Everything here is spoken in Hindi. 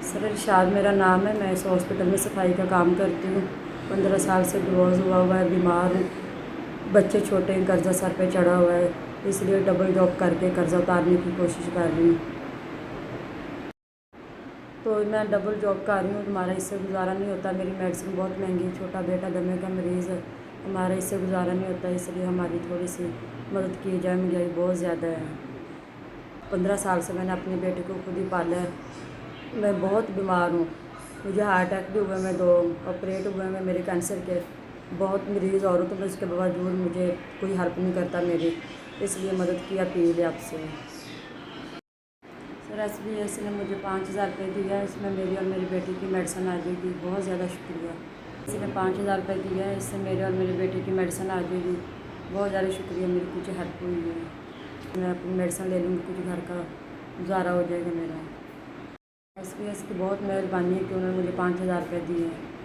सर इरशाद मेरा नाम है। मैं इस हॉस्पिटल में सफाई का काम करती हूँ। 15 साल से डिवोर्स हुआ है, बीमार हूँ, बच्चे छोटे हैं, कर्जा सर पे चढ़ा हुआ है, इसलिए डबल जॉब करके कर्जा उतारने की कोशिश कर रही हूँ। तो मैं डबल जॉब कर रही हूँ, हमारा इससे गुजारा नहीं होता। मेरी मेडिसिन बहुत महंगी है, छोटा बेटा दमे का मरीज़ है, हमारा इससे गुजारा नहीं होता, इसलिए हमारी थोड़ी सी मदद की जाए। महंगाई बहुत ज़्यादा है। 15 साल से मैंने अपने बेटे को खुद ही पाला है। मैं बहुत बीमार हूँ, मुझे हार्ट अटैक भी हुए, मैं 2 ऑपरेट हुए हैं मेरे कैंसर के। बहुत मरीज़ और हूँ, तो मैं उसके बावजूद मुझे कोई हेल्प नहीं करता मेरी, इसलिए मदद की अपील है आपसे। सर SBS ने मुझे 5,000 रुपये दिया है, इसमें मेरी और मेरी बेटी की मेडिसिन आ जाएगी। बहुत ज़्यादा शुक्रिया। इसने 5,000 रुपये दिया है, इससे मेरे और मेरी बेटी की मेडिसिन आ जाएगी। बहुत ज़्यादा शुक्रिया, मेरी कुछ हेल्प हुई है। मैं अपनी मेडिसिन ले लूँगी, कुछ घर का गुजारा हो जाएगा मेरा। SBS की बहुत मेहरबानी है कि उन्होंने मुझे 5,000 रुपये दिए हैं।